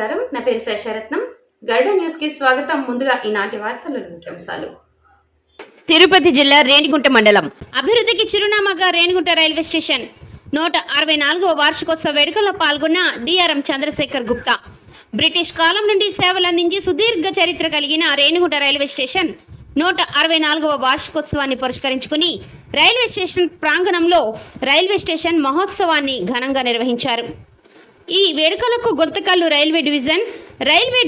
నమస్కారం. నా పేరు శేషరత్నం. గరుడ న్యూస్ కి స్వాగతం. ముందుగా ఈనాటి వార్తల ముఖ్యాంశాలు. తిరుపతి జిల్లా రేణిగుంట మండలం అభివృద్ధికి చిరునామాగా రేణిగుంట రైల్వే స్టేషన్ 164వ వార్షికోత్సవ వేడుకల్లో పాల్గొన్న డిఆర్ఎం చంద్రశేఖర్ గుప్తా. బ్రిటిష్ కాలం నుండి సేవలు అందించి సుదీర్ఘ చరిత్ర కలిగిన రేణిగుంట రైల్వే స్టేషన్ 164వ వార్షికోత్సవాన్ని పురస్కరించుకుని రైల్వే స్టేషన్ ప్రాంగణంలో రైల్వే స్టేషన్ మహోత్సవాన్ని ఘనంగా నిర్వహించారు. ఈ వేడుకలకు Guntakal railway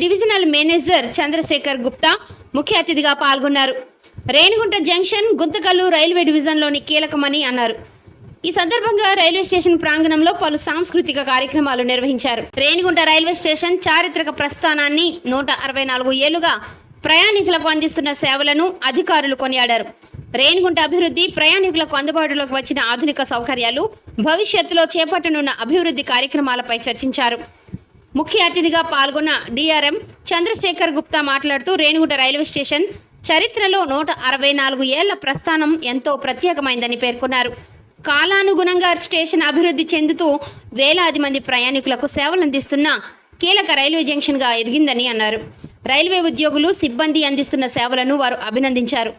divisional manager Chandrasekhar Gupta ముఖ్య అతిథిగా పాల్గొన్నారు. రేణిగుంట జంక్షన్ గుంతకల్లు రైల్వే డివిజన్లోని కీలకమని అన్నారు. ఈ సందర్భంగా రైల్వే స్టేషన్ ప్రాంగణంలో పలు సాంస్కృతిక కార్యక్రమాలు నిర్వహించారు. రేణిగుంట రైల్వే స్టేషన్ చారిత్రక ప్రస్థానాన్ని 164 ఏళ్లుగా ప్రయాణికులకు అందిస్తున్న సేవలను అధికారులు కొనియాడారు. రేణిగుంట అభివృద్ధి, ప్రయాణికులకు అందుబాటులోకి వచ్చిన ఆధునిక సౌకర్యాలు, భవిష్యత్తులో చేపట్టనున్న అభివృద్ధి కార్యక్రమాలపై చర్చించారు. ముఖ్య అతిథిగా పాల్గొన్న డిఆర్ఎం చంద్రశేఖర్ గుప్తా మాట్లాడుతూ రేణిగుంట రైల్వే స్టేషన్ చరిత్రలో 164 ఏళ్ల ప్రస్థానం ఎంతో ప్రత్యేకమైందని పేర్కొన్నారు. కాలానుగుణంగా స్టేషన్ అభివృద్ధి చెందుతూ వేలాది మంది ప్రయాణికులకు సేవలు అందిస్తున్న కీలక రైల్వే జంక్షన్గా ఎదిగిందని అన్నారు. రైల్వే ఉద్యోగులు, సిబ్బంది అందిస్తున్న సేవలను వారు అభినందించారు.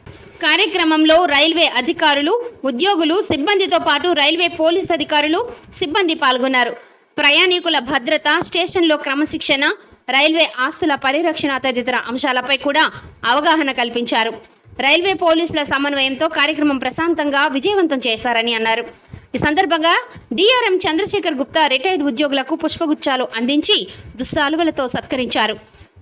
కార్యక్రమంలో రైల్వే అధికారులు, ఉద్యోగులు, సిబ్బందితో పాటు రైల్వే పోలీస్ అధికారులు, సిబ్బంది పాల్గొన్నారు. ప్రయాణికుల భద్రత, స్టేషన్లో క్రమశిక్షణ, రైల్వే ఆస్తుల పరిరక్షణ తదితర అంశాలపై కూడా అవగాహన కల్పించారు. రైల్వే పోలీసుల సమన్వయంతో కార్యక్రమం ప్రశాంతంగా విజయవంతం చేశారని అన్నారు. ఈ సందర్భంగా డిఆర్ఎం చంద్రశేఖర్ గుప్తా రిటైర్డ్ ఉద్యోగులకు పుష్పగుచ్చాలు అందించి దుస్సాలువలతో సత్కరించారు.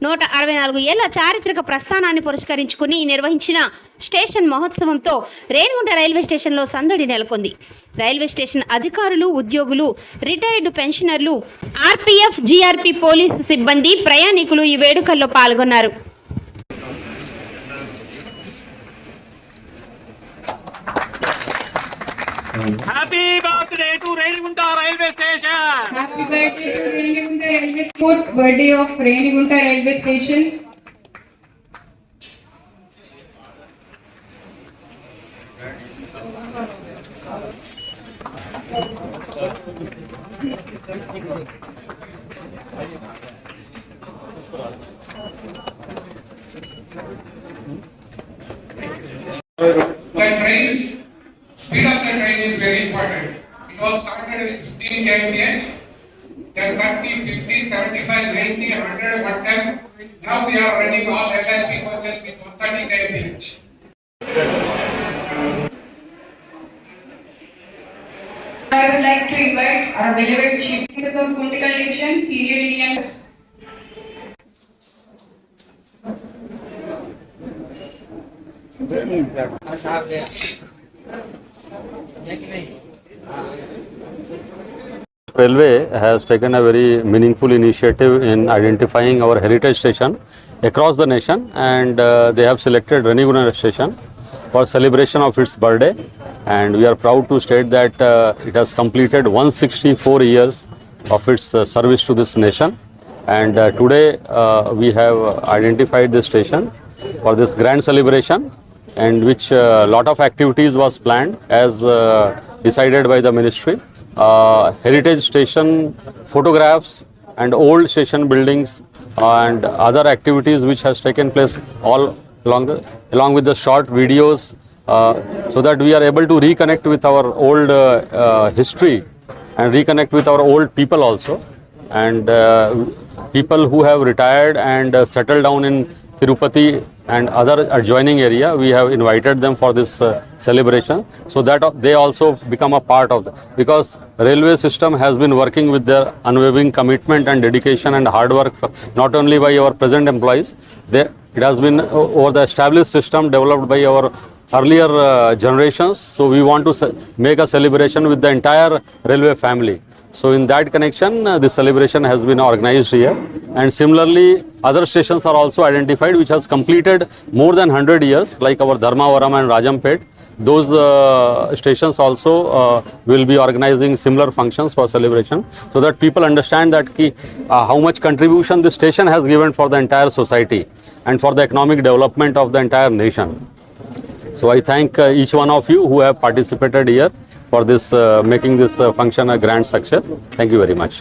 164 ఏళ్ల చారిత్రక ప్రస్థానాన్ని పురస్కరించుకుని నిర్వహించిన స్టేషన్ మహోత్సవంతో రేణిగుంట రైల్వే స్టేషన్లో సందడి నెలకొంది. రైల్వే స్టేషన్ అధికారులు, ఉద్యోగులు, రిటైర్డ్ పెన్షనర్లు, ఆర్పీఎఫ్, జీఆర్పీ పోలీసు సిబ్బంది, ప్రయాణికులు ఈ వేడుకల్లో పాల్గొన్నారు. Happy birthday to Renigunta Railway Station. Happy birthday to Renigunta Railway Station. Birthday of Renigunta Railway Station. The trains, speed of the train is very important. It was started with 15 kmph, then 30, 50, 75, 90, 100, 110. Now we are running all LHP coaches with 130 kmph. I would like to invite our beloved Chief Justice of Guntikal Division, Senior Indian. Railway has taken a very meaningful initiative in identifying our heritage station across the nation, and they have selected Renigunta station for celebration of its birthday, and we are proud to state that it has completed 164 years of its service to this nation, and today we have identified this station for this grand celebration, and which lot of activities was planned as decided by the ministry. Heritage station photographs and old station buildings and other activities which has taken place all along with the short videos, so that we are able to reconnect with our old history and reconnect with our old people also, and people who have retired and settled down in Tirupati and other adjoining area. We have invited them for this celebration, so that they also become a part of that, because railway system has been working with their unwavering commitment and dedication and hard work, not only by our present employees. It has been over the established system developed by our earlier generations, so we want to make a celebration with the entire railway family. So in that connection, this celebration has been organized here, and similarly other stations are also identified which has completed more than 100 years, like our Dharmavaram and Rajampet. Those stations also will be organizing similar functions for celebration, so that people understand that how much contribution this station has given for the entire society and for the economic development of the entire nation. So I thank each one of you who have participated here for this making this function a grand success. Thank you very much.